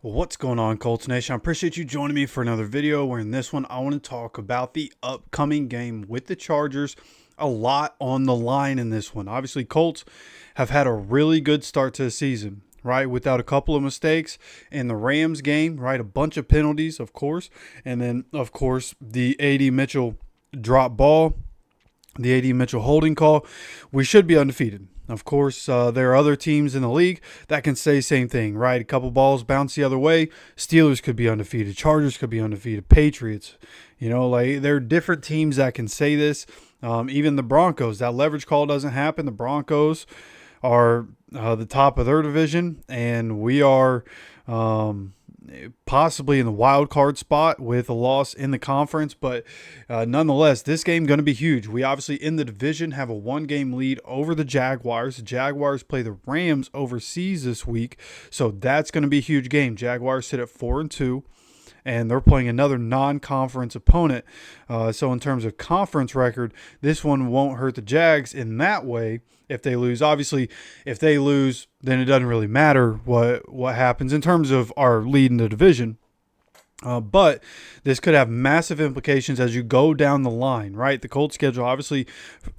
What's going on, Colts Nation? I appreciate you joining me for another video where in this one I want to talk about the upcoming game with the Chargers. A lot on the line in this one. Obviously, Colts have had a really good start to the season, right? Without a couple of mistakes in the Rams game, right? A bunch of penalties, of course. And then, of course, the A.D. Mitchell drop ball, the A.D. Mitchell holding call. We should be undefeated. Of course, there are other teams in the league that can say same thing, right? A couple balls bounce the other way. Steelers could be undefeated. Chargers could be undefeated. Patriots, like there are different teams that can say this. Even the Broncos, that leverage call doesn't happen. The Broncos are the top of their division, and we are possibly in the wild card spot with a loss in the conference. But nonetheless, this game going to be huge. We obviously in the division have a 1-game lead over the Jaguars. The Jaguars play the Rams overseas this week, so that's going to be a huge game. Jaguars sit at 4-2. And they're playing another non-conference opponent. So in terms of conference record, this one won't hurt the Jags in that way if they lose. Obviously, if they lose, then it doesn't really matter what happens in terms of our lead in the division. But this could have massive implications as you go down the line, right? The Colts schedule obviously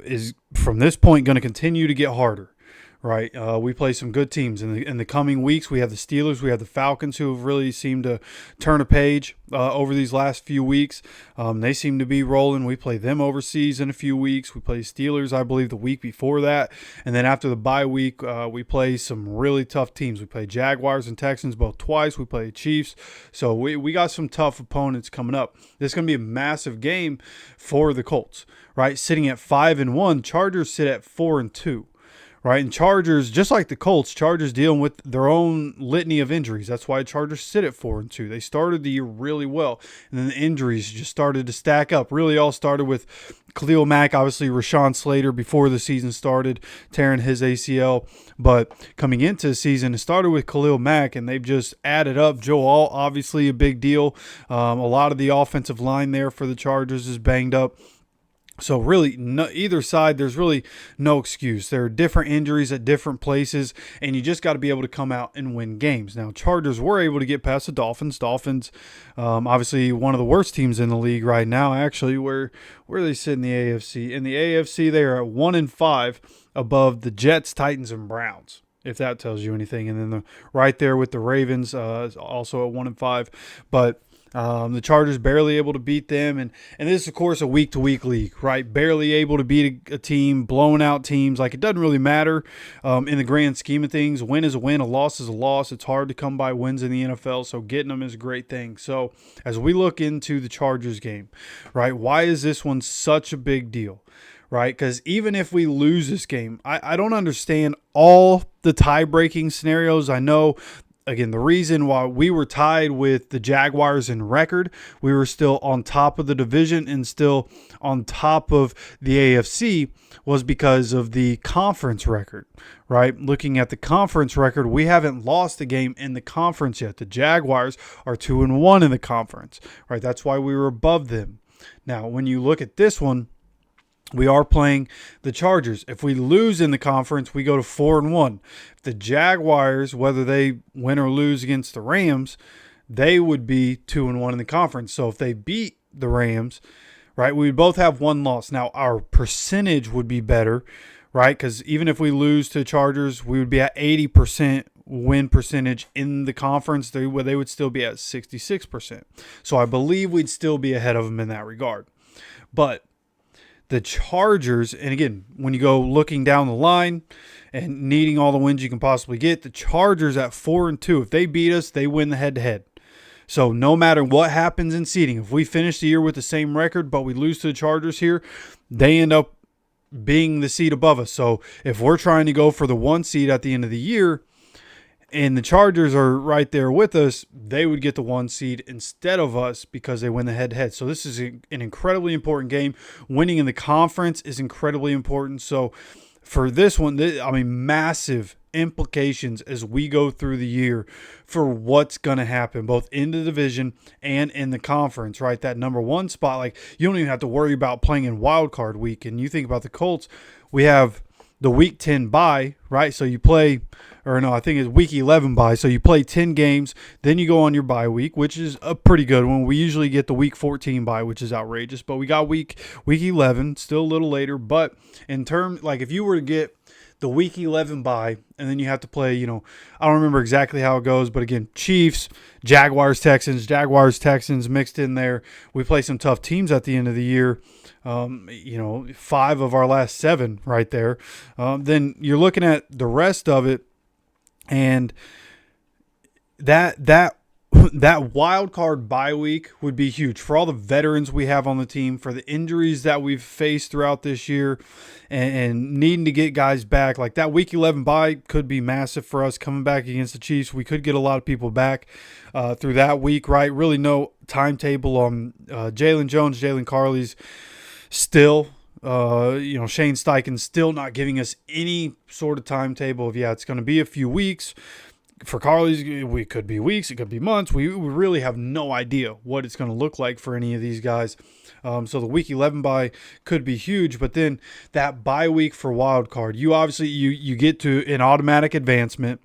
is from this point going to continue to get harder. Right, we play some good teams in the coming weeks. We have the Steelers, we have the Falcons, who have really seemed to turn a page over these last few weeks. They seem to be rolling. We play them overseas in a few weeks. We play Steelers, I believe, the week before that, and then after the bye week, we play some really tough teams. We play Jaguars and Texans both twice. We play Chiefs, so we got some tough opponents coming up. This is going to be a massive game for the Colts. Right, sitting at 5-1, Chargers sit at 4-2. Right, and Chargers, just like the Colts, Chargers dealing with their own litany of injuries. That's why Chargers sit at 4-2. They started the year really well, and then the injuries just started to stack up. Really all started with Khalil Mack, obviously Rashawn Slater before the season started, tearing his ACL. But coming into the season, it started with Khalil Mack, and they've just added up. Joe Alt, obviously a big deal. A lot of the offensive line there for the Chargers is banged up. So really, either side, there's really no excuse. There are different injuries at different places, and you just got to be able to come out and win games. Now, Chargers were able to get past the Dolphins. Dolphins, obviously one of the worst teams in the league right now, actually. Where they sit in the AFC? In the AFC, they are at 1-5 above the Jets, Titans, and Browns, if that tells you anything. And then right there with the Ravens, also at 1-5. But the Chargers barely able to beat them, and this is, of course, a week-to-week league, right? Barely able to beat a team, blowing out teams. Like, it doesn't really matter in the grand scheme of things. A win is a win, a loss is a loss. It's hard to come by wins in the NFL, so getting them is a great thing. So as we look into the Chargers game, right, why is this one such a big deal? Right, because even if we lose this game, I don't understand all the tie-breaking scenarios. I know. Again, the reason why we were tied with the Jaguars in record, we were still on top of the division and still on top of the AFC, was because of the conference record, right? Looking at the conference record, we haven't lost a game in the conference yet. The Jaguars are 2-1 in the conference, right? That's why we were above them. Now, when you look at this one, we are playing the Chargers. If we lose in the conference, we go to 4-1. If the Jaguars, whether they win or lose against the Rams, they would be 2-1 in the conference. So if they beat the Rams, right, we would both have one loss. Now, our percentage would be better, right, because even if we lose to the Chargers, we would be at 80% win percentage in the conference. They would still be at 66%. So I believe we'd still be ahead of them in that regard. But the Chargers, and again, when you go looking down the line and needing all the wins you can possibly get, the Chargers at 4-2. If they beat us, they win the head-to-head. So no matter what happens in seeding, if we finish the year with the same record, but we lose to the Chargers here, they end up being the seed above us. So if we're trying to go for the 1 seed at the end of the year, and the Chargers are right there with us, they would get the 1 seed instead of us because they win the head-to-head. So this is an incredibly important game. Winning in the conference is incredibly important. So for this one, massive implications as we go through the year for what's going to happen, both in the division and in the conference, right? That number 1 spot, like, you don't even have to worry about playing in wild card week. And you think about the Colts, we have the week 10 bye, right? So you play, or no, I think it's week 11 bye. So you play 10 games, then you go on your bye week, which is a pretty good one. We usually get the week 14 bye, which is outrageous, but we got week 11, still a little later. But in terms, like if you were to get the week 11 bye, and then you have to play, I don't remember exactly how it goes, but again, Chiefs, Jaguars, Texans mixed in there. We play some tough teams at the end of the year. 5 of our last 7 right there. Then you're looking at the rest of it, and that wild card bye week would be huge for all the veterans we have on the team, for the injuries that we've faced throughout this year, and needing to get guys back. Like that week 11 bye could be massive for us coming back against the Chiefs. We could get a lot of people back through that week, right? Really no timetable on Jalen Jones, Jalen Carley's still. Shane Steichen's still not giving us any sort of timetable of, it's going to be a few weeks. For Carly's, it could be weeks, it could be months. We really have no idea what it's going to look like for any of these guys. So the week 11 bye could be huge, but then that bye week for wild card, you obviously you get to an automatic advancement.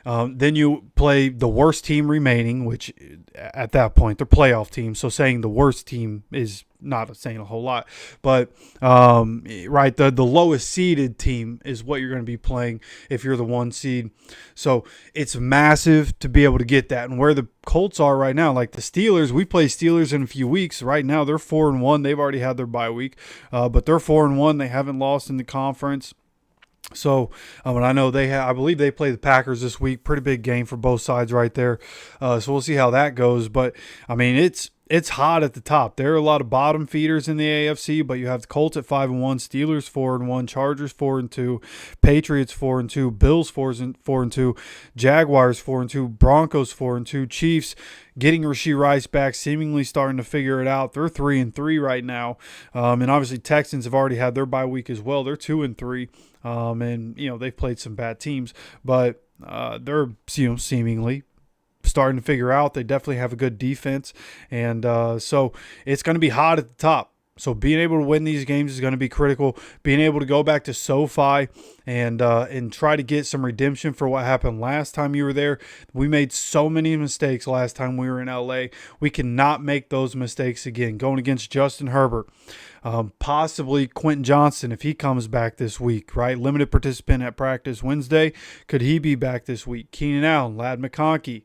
Then you play the worst team remaining, which at that point they're playoff teams. So saying the worst team is not saying a whole lot, but right, the lowest seeded team is what you're going to be playing if you're the 1 seed. So it's massive to be able to get that. And where the Colts are right now, like the Steelers, we play Steelers in a few weeks. Right now they're 4-1. They've already had their bye week, but they're 4-1. They haven't lost in the conference. So, and I know I believe they play the Packers this week. Pretty big game for both sides right there. So we'll see how that goes. But, I mean, it's hot at the top. There are a lot of bottom feeders in the AFC, but you have the Colts at 5-1, Steelers 4-1, Chargers 4-2, Patriots 4-2, Bills 4-2, Jaguars 4-2, Broncos 4-2, Chiefs getting Rashee Rice back, seemingly starting to figure it out. They're 3-3 right now, and obviously Texans have already had their bye week as well. They're 2-3, and they've played some bad teams, but they're seemingly starting to figure out. They definitely have a good defense, and so it's going to be hot at the top. So being able to win these games is going to be critical. Being able to go back to SoFi and try to get some redemption for what happened last time you were there. We made so many mistakes last time we were in LA. We cannot make those mistakes again. Going against Justin Herbert, possibly Quentin Johnston if he comes back this week, right? Limited participant at practice Wednesday. Could he be back this week? Keenan Allen, Ladd McConkey,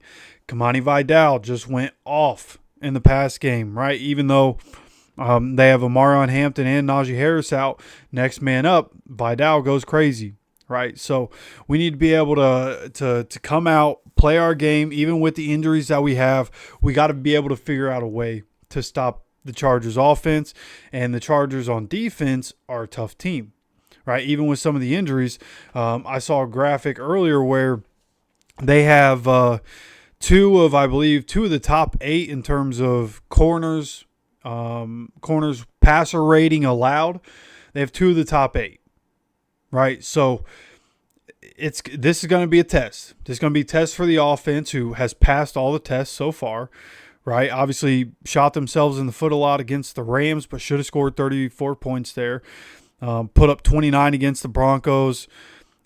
Kamani Vidal just went off in the past game, right? Even though they have Amarion Hampton and Najee Harris out, next man up, Vidal goes crazy, right? So we need to be able to come out, play our game, even with the injuries that we have. We got to be able to figure out a way to stop the Chargers offense, and the Chargers on defense are a tough team, right? Even with some of the injuries, I saw a graphic earlier where they have two of the top 8 in terms of corners passer rating allowed. They have 2 of the top 8, right? So this is going to be a test. This is going to be a test for the offense, who has passed all the tests so far, right? Obviously shot themselves in the foot a lot against the Rams, but should have scored 34 points there. Put up 29 against the Broncos,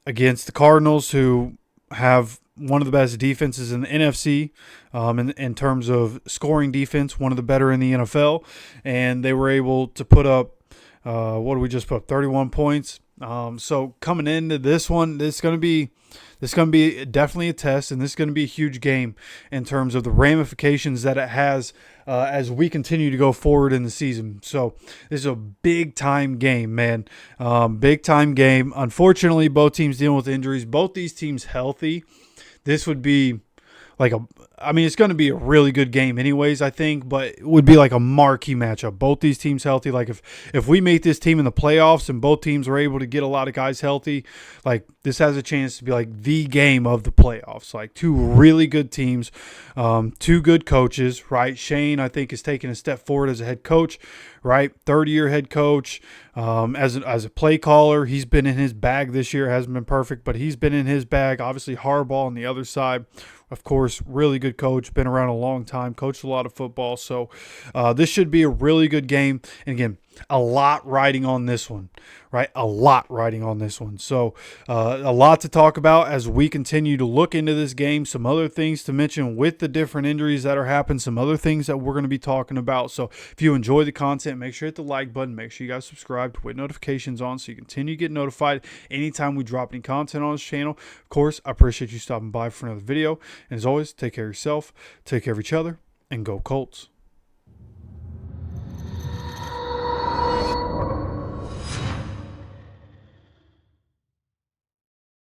against the Cardinals, who have one of the best defenses in the NFC in terms of scoring defense, one of the better in the NFL. And they were able to put up, 31 points. So coming into this one, this is going to be definitely a test, and this is going to be a huge game in terms of the ramifications that it has as we continue to go forward in the season. So this is a big-time game, man. Big-time game. Unfortunately, both teams dealing with injuries. Both these teams healthy. This would be it's going to be a really good game anyways, I think, but it would be like a marquee matchup. Both these teams healthy. Like if we meet this team in the playoffs and both teams are able to get a lot of guys healthy, like this has a chance to be like the game of the playoffs. Like 2 really good teams, 2 good coaches, right? Shane, I think, is taking a step forward as a head coach, right? 3rd-year head coach. As a play caller, he's been in his bag this year. Hasn't been perfect, but he's been in his bag. Obviously, Harbaugh on the other side, of course, really good coach, been around a long time, coached a lot of football. So this should be a really good game. And again, a lot riding on this one, right? A lot riding on this one. So a lot to talk about as we continue to look into this game. Some other things to mention with the different injuries that are happening. Some other things that we're going to be talking about. So if you enjoy the content, make sure to hit the like button. Make sure you guys subscribe with notifications on so you continue to get notified anytime we drop any content on this channel. Of course, I appreciate you stopping by for another video. And as always, take care of yourself, take care of each other, and go Colts.